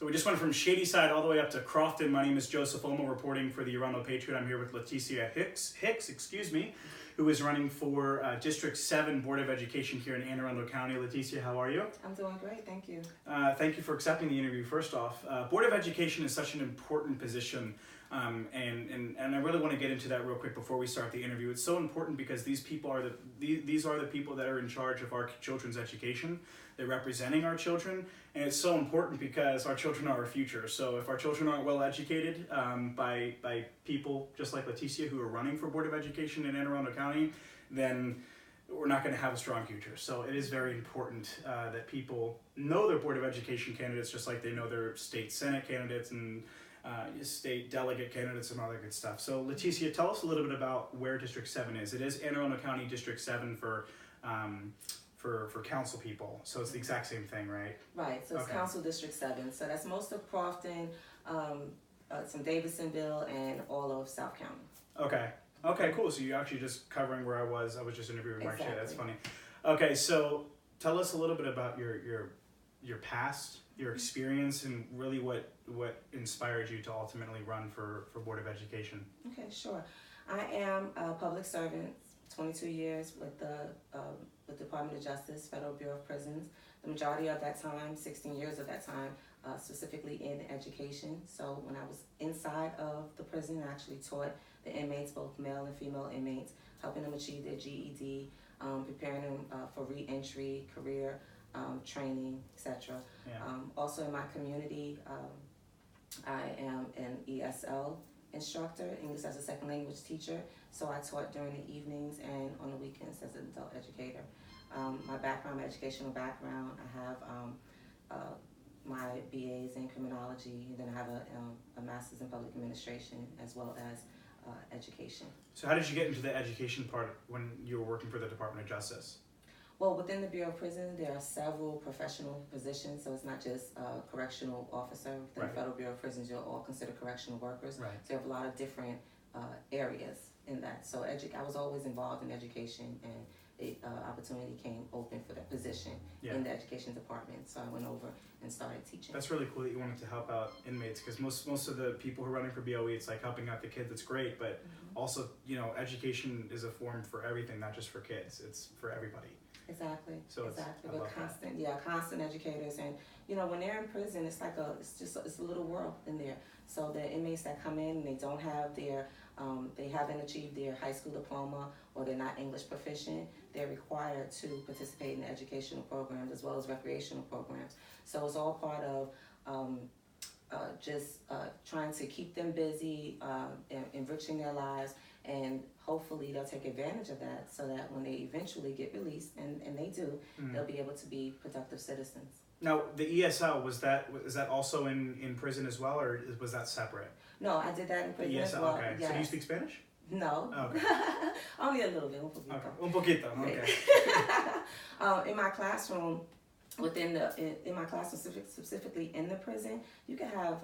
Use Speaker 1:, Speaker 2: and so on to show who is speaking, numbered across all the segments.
Speaker 1: So we just went from Shadyside all the way up to Crofton. My name is Joseph Omo, reporting for the Arundel Patriot. I'm here with Laticia Hicks, who is running for District 7 Board of Education here in Anne Arundel County. Laticia, how are you?
Speaker 2: I'm doing great, thank you.
Speaker 1: Thank you for accepting the interview, first off. Board of Education is such an important position, and I really want to get into that real quick before we start the interview. It's so important because these are the people that are in charge of our children's education. They're representing our children, and it's so important because our children are our future. So if our children aren't well educated by people just like Laticia who are running for Board of Education in Anne Arundel County, then we're not going to have a strong future. So it is very important that people know their Board of Education candidates just like they know their state Senate candidates and state delegate candidates and all that good stuff. So Laticia, tell us a little bit about where District 7 is. It is Anne Arundel County District 7 for council people, so it's the exact same thing, right?
Speaker 2: Right, so it's
Speaker 1: Okay.
Speaker 2: Council District 7, so that's most of Crofton, some Davidsonville, and all of South County.
Speaker 1: Okay, cool. So you're actually just covering where I was just interviewing Mark Shea. That's
Speaker 2: Exactly.
Speaker 1: funny. Okay, so tell us a little bit about your past, your experience, and really what inspired you to ultimately run for Board of Education.
Speaker 2: Okay, sure. I am a public servant, 22 years with the Department of Justice, Federal Bureau of Prisons. The majority of that time, 16 years of that time, specifically in education. So when I was inside of the prison, I actually taught the inmates, both male and female inmates, helping them achieve their GED, preparing them for re-entry, career training, etc.
Speaker 1: Yeah.
Speaker 2: Also in my community, I am an ESL instructor, English as a second language teacher. So I taught during the evenings and on the weekends as an adult educator. My background, my educational background, I have my BAs in criminology, and then I have a master's in public administration as well as education.
Speaker 1: So how did you get into the education part when you were working for the Department of Justice?
Speaker 2: Well, within the Bureau of Prisons, there are several professional positions, so it's not just a correctional officer. Within
Speaker 1: Right.
Speaker 2: the Federal Bureau of Prisons, you're all considered correctional workers.
Speaker 1: Right.
Speaker 2: So you have a lot of different areas in that. So I was always involved in education, and the opportunity came open for that position in the education department. So I went over and started teaching.
Speaker 1: That's really cool that you wanted to help out inmates, because most of the people who are running for BOE, it's like helping out the kids. It's great, but also, education is a form for everything, not just for kids. It's for everybody.
Speaker 2: Exactly.
Speaker 1: So
Speaker 2: exactly.
Speaker 1: I
Speaker 2: We're
Speaker 1: love
Speaker 2: constant educators, and when they're in prison, it's like it's a little world in there. So the inmates that come in and they don't have they haven't achieved their high school diploma, or they're not English proficient, they're required to participate in educational programs as well as recreational programs. So it's all part of trying to keep them busy, enriching their lives, and hopefully they'll take advantage of that so that when they eventually get released, and they do, they'll be able to be productive citizens.
Speaker 1: Now, the ESL, is that also in prison as well, or was that separate?
Speaker 2: No, I did that in prison
Speaker 1: The ESL,
Speaker 2: as well.
Speaker 1: okay.
Speaker 2: Yes.
Speaker 1: So do you speak Spanish?
Speaker 2: No.
Speaker 1: Okay.
Speaker 2: Only a little bit, un poquito.
Speaker 1: Okay. Un poquito, okay.
Speaker 2: In my classroom, in my classroom, specifically in the prison, you can have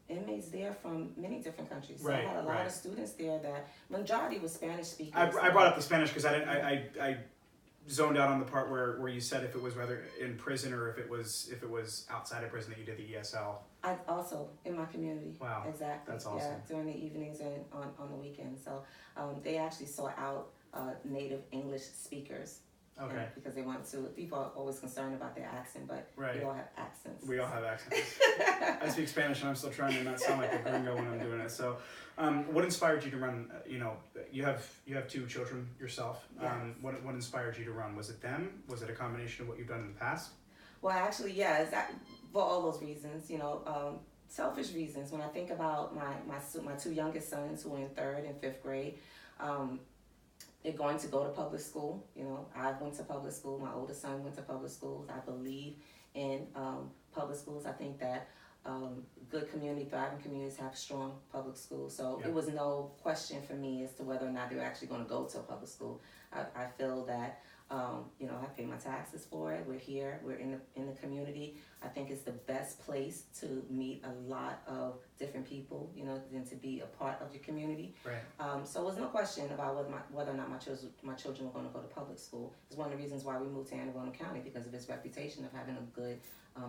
Speaker 2: inmates there from many different countries. So I had a lot of students there that majority was Spanish speakers.
Speaker 1: I brought up the Spanish because I zoned out on the part where you said if it was rather in prison or if it was outside of prison that you did the ESL.
Speaker 2: I also in my community.
Speaker 1: Wow,
Speaker 2: exactly.
Speaker 1: that's awesome.
Speaker 2: Yeah, during the evenings and on the weekends. So they actually sought out native English speakers.
Speaker 1: Okay.
Speaker 2: Because they want to. People are always concerned about their accent, but we all have accents.
Speaker 1: We all have accents. I speak Spanish, and I'm still trying to not sound like a gringo when I'm doing it. So, what inspired you to run? You have two children yourself.
Speaker 2: Yes.
Speaker 1: What inspired you to run? Was it them? Was it a combination of what you've done in the past?
Speaker 2: Well, actually, for all those reasons. Selfish reasons. When I think about my two youngest sons who are in 3rd and 5th grade. They're going to go to public school. I went to public school. My oldest son went to public schools. I believe in public schools. I think that good community, thriving communities have strong public schools. So it was no question for me as to whether or not they were actually going to go to a public school. I feel that I pay my taxes for it. We're here. We're in the community. I think it's the best place to meet a lot of different people, than to be a part of your community.
Speaker 1: Right.
Speaker 2: So it was no question about whether or not my children were going to go to public school. It's one of the reasons why we moved to Anne Arundel County, because of its reputation of having a good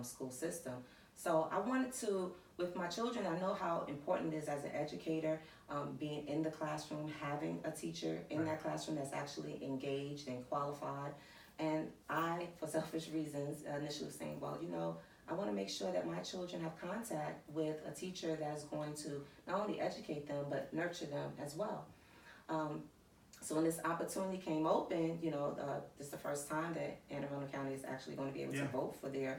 Speaker 2: school system. So I wanted to, with my children, I know how important it is as an educator, being in the classroom, having a teacher in that classroom that's actually engaged and qualified. And I, for selfish reasons, initially was saying, well, I want to make sure that my children have contact with a teacher that is going to not only educate them, but nurture them as well. So when this opportunity came open, this is the first time that Anne Arundel County is actually going to be able to vote for their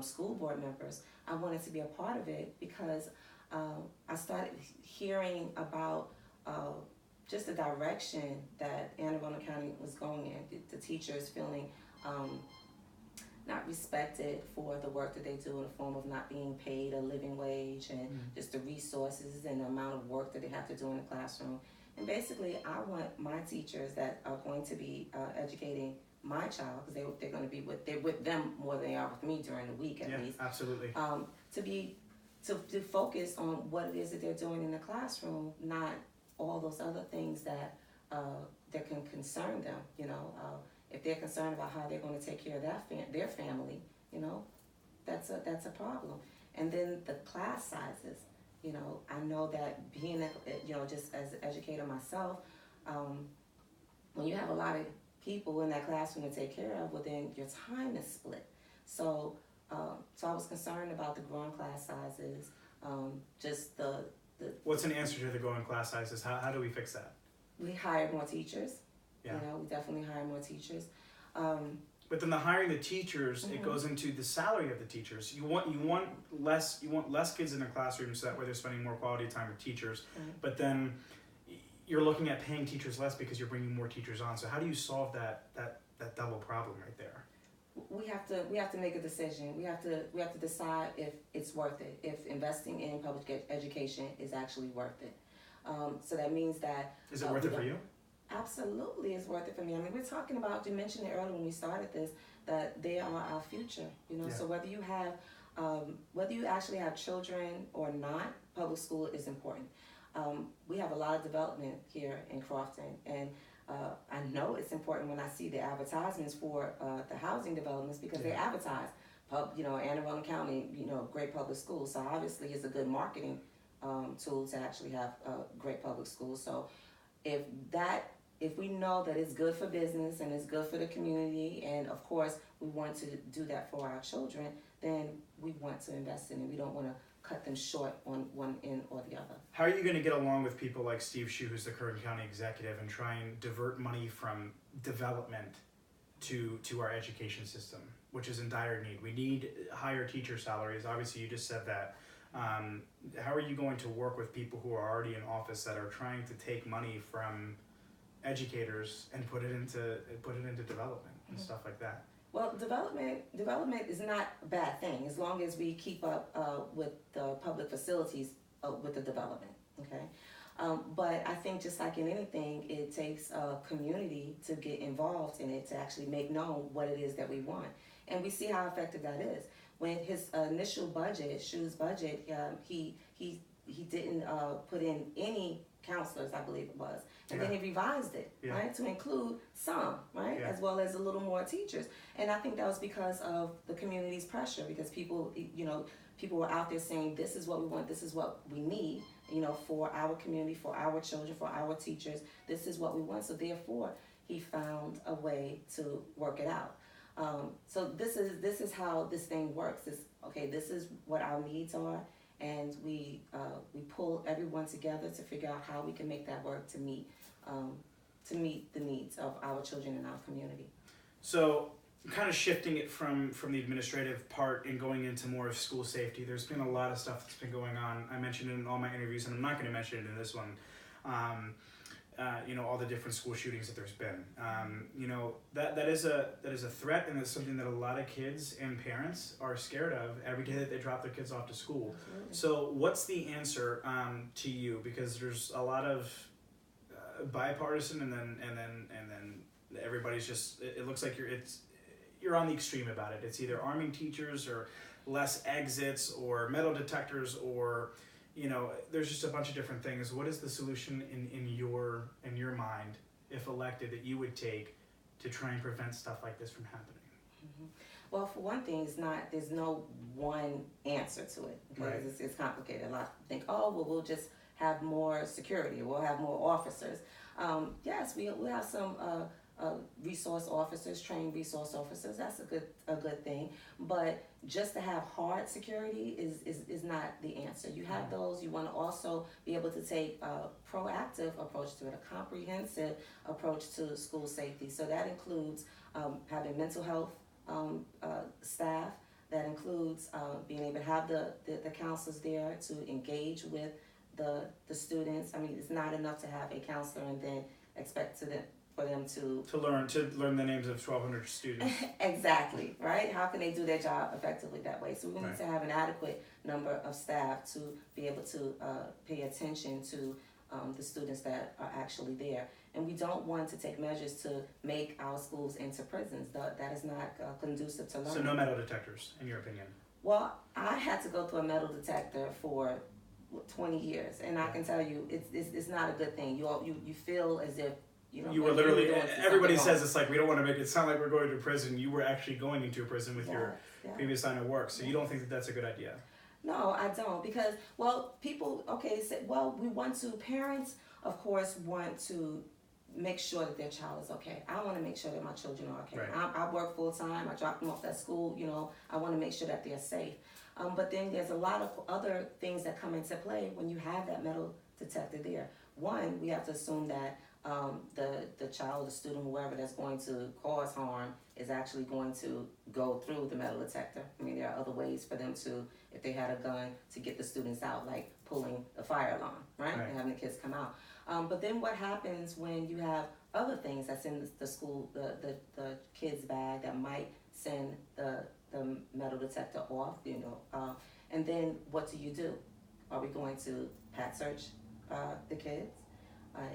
Speaker 2: school board members. I wanted to be a part of it because I started hearing about just the direction that Anne Arundel County was going in. The teachers feeling not respected for the work that they do in the form of not being paid a living wage and just the resources and the amount of work that they have to do in the classroom. And basically, I want my teachers that are going to be educating my child, because they're going to be they're with them more than they are with me during the week at least.
Speaker 1: Absolutely.
Speaker 2: To focus on what it is that they're doing in the classroom, not all those other things that can concern them. If they're concerned about how they're going to take care of their family, that's a problem. And then the class sizes. I know that being, just as an educator myself, when you have a lot of people in that classroom to take care of, well, then your time is split. So I was concerned about the growing class sizes, just the.
Speaker 1: What's an answer to the growing class sizes? How do we fix that?
Speaker 2: We hire more teachers.
Speaker 1: Yeah.
Speaker 2: We definitely hire more teachers.
Speaker 1: But then the hiring the teachers, it goes into the salary of the teachers. You want less kids in the classroom, so that way they're spending more quality time with teachers. But then you're looking at paying teachers less because you're bringing more teachers on. So how do you solve that double problem right there?
Speaker 2: We have to make a decision. We have to decide if it's worth it. If investing in public education is actually worth it. So that means that
Speaker 1: is it worth it for you?
Speaker 2: Absolutely, it's worth it for me. I mean, we're talking about, you mentioned it earlier when we started this, that they are our future. So whether you actually have children or not, public school is important. We have a lot of development here in Crofton, and I know it's important when I see the advertisements for the housing developments, because they advertise, Anne Arundel County, great public schools. So obviously it's a good marketing tool to actually have great public schools. So if we know that it's good for business and it's good for the community, and of course we want to do that for our children, then we want to invest in it. We don't want to cut them short on one end or the other.
Speaker 1: How are you going to get along with people like Steve Shue, who's the current county executive, and try and divert money from development to our education system, which is in dire need? We need higher teacher salaries. Obviously, you just said that. How are you going to work with people who are already in office that are trying to take money from educators and put it into development and stuff like that?
Speaker 2: Well, development is not a bad thing as long as we keep up with the public facilities with the development. Okay, but I think just like in anything, it takes a community to get involved in it, to actually make known what it is that we want, and we see how effective that is. When his initial budget, Shue's budget, he didn't put in any counselors, I believe it was, and then he revised it, right, to include some, right, as well as a little more teachers. And I think that was because of the community's pressure, because people were out there saying, this is what we want, this is what we need, for our community, for our children, for our teachers, this is what we want. So therefore, he found a way to work it out. So this is how this thing works. This is what our needs are, and we pull everyone together to figure out how we can make that work to meet the needs of our children and our community.
Speaker 1: So, kind of shifting it from the administrative part and going into more of school safety, there's been a lot of stuff that's been going on. I mentioned it in all my interviews, and I'm not going to mention it in this one. All the different school shootings that there's been. That is a threat, and it's something that a lot of kids and parents are scared of every day that they drop their kids off to school. Absolutely. So what's the answer to you? Because there's a lot of bipartisan, and then everybody's just, it looks like you're on the extreme about it. It's either arming teachers or less exits or metal detectors, or there's just a bunch of different things. What is the solution in your mind, if elected, that you would take to try and prevent stuff like this from happening?
Speaker 2: Well, for one thing, there's no one answer to it. Okay?
Speaker 1: Right.
Speaker 2: It's complicated. A lot think, oh, well, we'll just have more security, or we'll have more officers. Yes, we have some resource officers, trained resource officers. That's a good thing. But just to have hard security is not the answer. You have those. You want to also be able to take a proactive approach to it, a comprehensive approach to school safety. So that includes having mental health staff. That includes being able to have the counselors there to engage with the students. I mean, it's not enough to have a counselor and then expect for them to
Speaker 1: learn the names of 1,200 students.
Speaker 2: Exactly, right? How can they do their job effectively that way? So we need to have an adequate number of staff to be able to pay attention to the students that are actually there. And we don't want to take measures to make our schools into prisons. That is not conducive to learning.
Speaker 1: So no metal detectors, in your opinion?
Speaker 2: Well, I had to go through a metal detector for 20 years, and I can tell you, it's not a good thing. You feel as if
Speaker 1: you were literally. Everybody says it's like we don't want to make it sound like we're going to prison. You were actually going into a prison with your previous line of work, so you don't think that that's a good idea?
Speaker 2: No, I don't, because people say, we want to. Parents, of course, want to make sure that their child is okay. I want to make sure that my children are okay.
Speaker 1: Right.
Speaker 2: I work full time. I drop them off at school. I want to make sure that they're safe. But then there's a lot of other things that come into play when you have that metal detector there. One, we have to assume that the child, the student, whoever that's going to cause harm is actually going to go through the metal detector. I mean, there are other ways for them to, if they had a gun, to get the students out, like pulling the fire alarm, right? And having the kids come out. But then what happens when you have other things that's in the school, the kid's bag that might send the metal detector off, and then what do? Are we going to pat search the kids?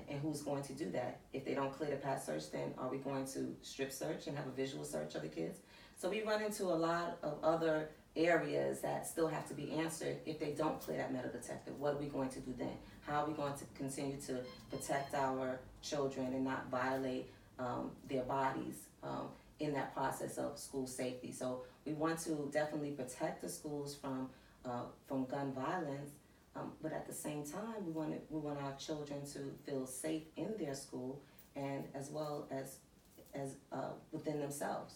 Speaker 2: And who's going to do that? If they don't clear the pat search, then are we going to strip search and have a visual search of the kids? So we run into a lot of other areas that still have to be answered if they don't clear that metal detector. What are we going to do then? How are we going to continue to protect our children and not violate their bodies in that process of school safety? So we want to definitely protect the schools from gun violence, but at the same time, we want our children to feel safe in their school and as well as within themselves.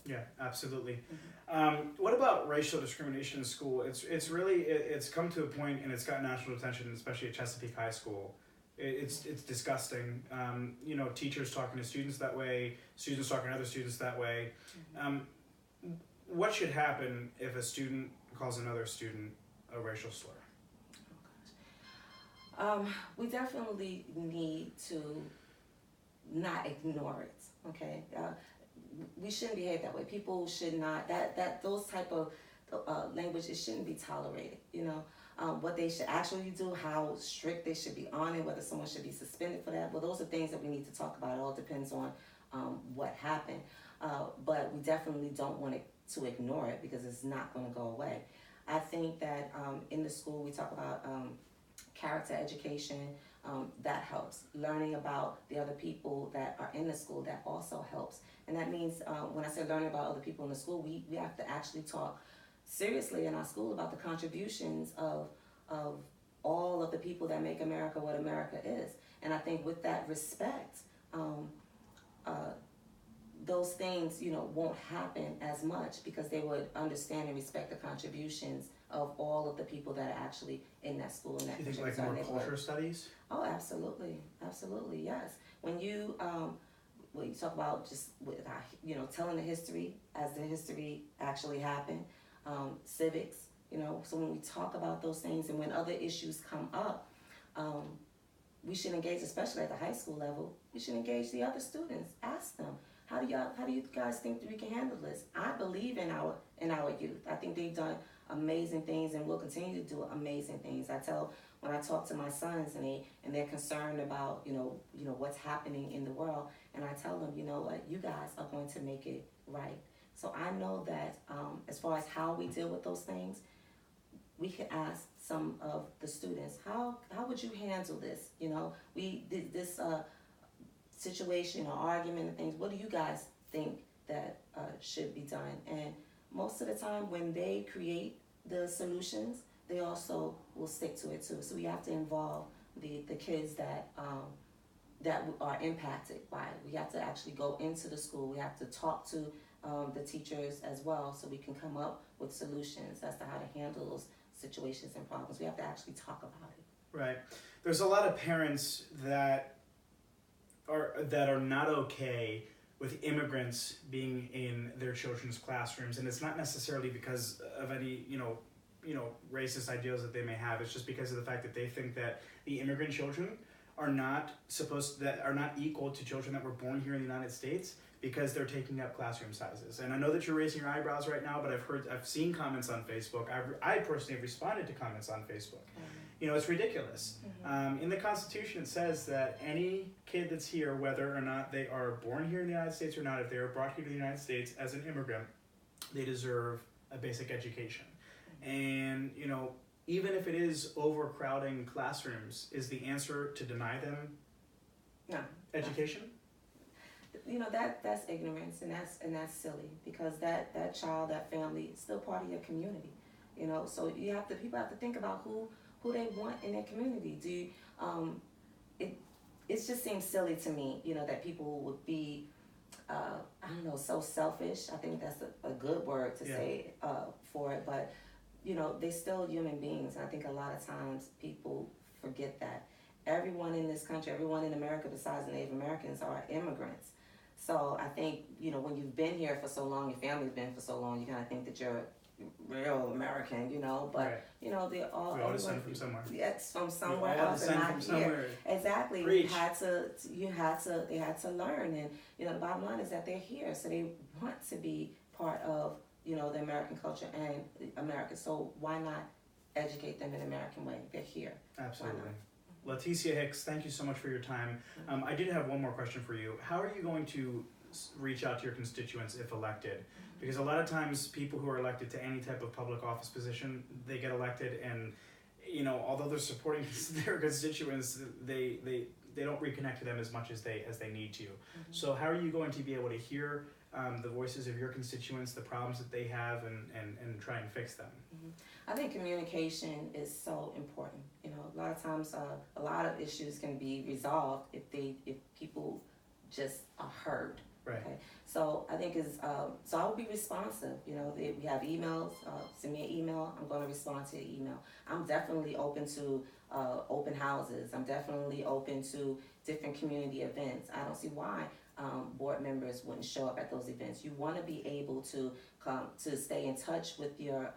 Speaker 1: Yeah, absolutely. What about racial discrimination in school? It's come to a point, and it's got national attention, especially at Chesapeake High School. It's disgusting. Teachers talking to students that way, students talking to other students that way. What should happen if a student calls another student a racial slur?
Speaker 2: We definitely need to not ignore it. Okay. We shouldn't behave that way. People should not, those type of language, it shouldn't be tolerated. What they should actually do, how strict they should be on it, whether someone should be suspended for that. Well, those are things that we need to talk about. It all depends on what happened. But we definitely don't want to ignore it because it's not going to go away. I think that in the school we talk about character education. That helps. Learning about the other people that are in the school, that also helps. And that means when I say learning about other people in the school, we have to actually talk seriously in our school about the contributions of all of the people that make America what America is. And I think with that respect, those things, won't happen as much because they would understand and respect the contributions of all of the people that are actually in that school.
Speaker 1: You think like more culture studies?
Speaker 2: Oh, absolutely, yes. When you talk about just telling the history as the history actually happened, civics. So when we talk about those things and when other issues come up, we should engage, especially at the high school level. We should engage the other students. Ask them, how do you guys think that we can handle this? I believe in our youth. I think they've done amazing things and will continue to do amazing things. When I talk to my sons and they're concerned about what's happening in the world, and I tell them, what, you guys are going to make it right. So I know that as far as how we deal with those things, we can ask some of the students, how would you handle this? We did this situation or argument and things. What do you guys think that should be done. And most of the time when they create the solutions, they also will stick to it too. So we have to involve the kids that are impacted by it. We have to actually go into the school. We have to talk to the teachers as well, so we can come up with solutions as to how to handle those situations and problems. We have to actually talk about it.
Speaker 1: Right. There's a lot of parents that are not okay with immigrants being in their children's classrooms, and it's not necessarily because of any racist ideals that they may have. It's just because of the fact that they think that the immigrant children are not equal to children that were born here in the United States, because they're taking up classroom sizes. And I know that you're raising your eyebrows right now, but I've seen comments on Facebook. I personally have responded to comments on Facebook. It's ridiculous. In the Constitution, it says that any kid that's here, whether or not they are born here in the United States or not, if they are brought here to the United States as an immigrant, they deserve a basic education. And, even if it is overcrowding classrooms, is the answer to deny them education?
Speaker 2: That's ignorance, and that's silly, because that child, that family is still part of your community. So people have to think about who they want in their community. It just seems silly to me, that people would be so selfish. I think that's a good word to say for it, but they're still human beings, and I think a lot of times people forget that. Everyone in this country, everyone in America besides the Native Americans are immigrants. So I think, when you've been here for so long, your family's been for so long, you kind of think that you're real American, but,
Speaker 1: right.
Speaker 2: They're all...
Speaker 1: We all descend from somewhere.
Speaker 2: Yes, from somewhere else and not here. Exactly.
Speaker 1: Preach.
Speaker 2: They had to learn, and, the bottom line is that they're here, so they want to be part of, the American culture and America. So why not educate them in the American way? They're here.
Speaker 1: Absolutely. Laticia Hicks, thank you so much for your time. I did have one more question for you. How are you going to reach out to your constituents if elected? Because a lot of times people who are elected to any type of public office position, they get elected, and although they're supporting their constituents, they don't reconnect to them as much as they need to. So how are you going to be able to hear the voices of your constituents, the problems that they have, and try and fix them?
Speaker 2: I think communication is so important. A lot of times, a lot of issues can be resolved if people just are heard.
Speaker 1: Right.
Speaker 2: Okay. So I think so I will be responsive. We have emails. Send me an email. I'm going to respond to your email. I'm definitely open to open houses. I'm definitely open to different community events. I don't see why board members wouldn't show up at those events. You want to be able to stay in touch with your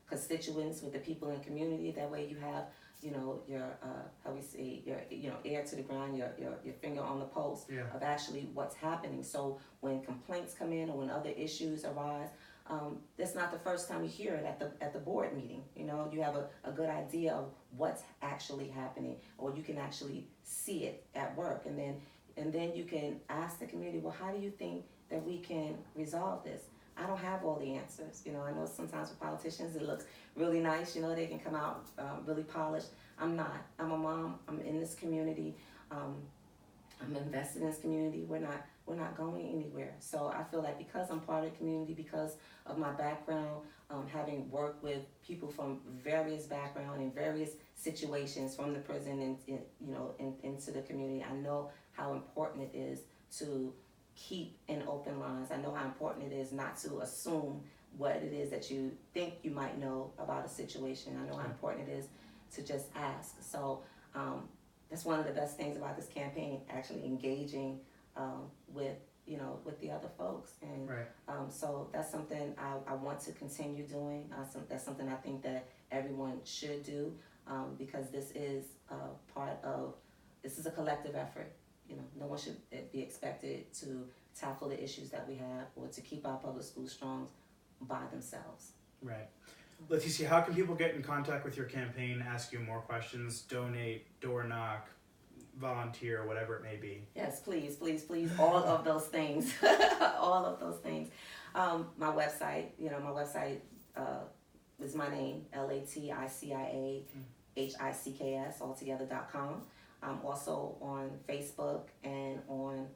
Speaker 2: constituents, with the people in the community. That way you have, your how we say, your ear to the ground, your finger on the pulse of actually what's happening. So when complaints come in or when other issues arise, that's not the first time you hear it at the board meeting. You have a good idea of what's actually happening, or you can actually see it at work, and then you can ask the community, well, how do you think that we can resolve this? I don't have all the answers. I know sometimes with politicians it looks really nice. They can come out really polished. I'm not. I'm a mom. I'm in this community. I'm invested in this community. We're not going anywhere. So I feel like because I'm part of the community, because of my background, having worked with people from various backgrounds and various situations, from the prison and into the community, I know how important it is to keep an open lines. I know how important it is not to assume what it is that you think you might know about a situation. I know how important it is to just ask. So that's one of the best things about this campaign, actually engaging with the other folks. And so that's something I want to continue doing. That's something I think that everyone should do, because this is a collective effort. No one should be expected to tackle the issues that we have or to keep our public schools strong by themselves.
Speaker 1: Right. Laticia, how can people get in contact with your campaign, ask you more questions, donate, door knock, volunteer, whatever it may be?
Speaker 2: Yes, please. All of those things. All of those things. My website, is my name, LATICIA HICKS altogether.com. I'm also on Facebook and on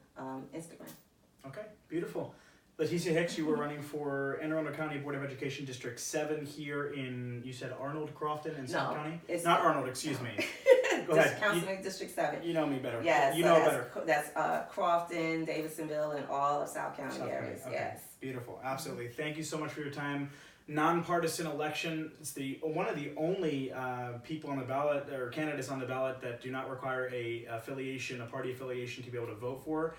Speaker 2: Instagram.
Speaker 1: Okay, beautiful. Laticia Hicks, you were running for Anne Arundel County Board of Education District 7 here in, you said Arnold, Crofton, and South County?
Speaker 2: It's
Speaker 1: not Arnold, excuse me. Go ahead.
Speaker 2: Councilman District 7.
Speaker 1: You know me better.
Speaker 2: Yes,
Speaker 1: you
Speaker 2: so
Speaker 1: know
Speaker 2: that's,
Speaker 1: better.
Speaker 2: That's Crofton, Davidsonville, and all of South County areas.
Speaker 1: Okay.
Speaker 2: Yes.
Speaker 1: Beautiful. Absolutely. Thank you so much for your time. Nonpartisan election. It's the one of the only people on the ballot or candidates on the ballot that do not require a party affiliation to be able to vote for,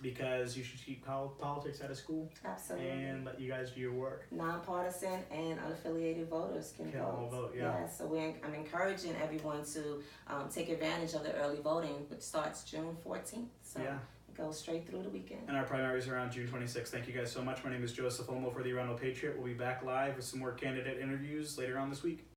Speaker 1: because you should keep politics out of school.
Speaker 2: Absolutely.
Speaker 1: And let you guys do your work.
Speaker 2: Nonpartisan and unaffiliated voters can
Speaker 1: all vote. Yeah.
Speaker 2: Yeah. So I'm encouraging everyone to take advantage of the early voting, which starts June 14th. So
Speaker 1: Yeah.
Speaker 2: Go straight through the weekend.
Speaker 1: And our primaries are on June 26th. Thank you guys so much. My name is Joseph Olmo for the Arundel Patriot. We'll be back live with some more candidate interviews later on this week.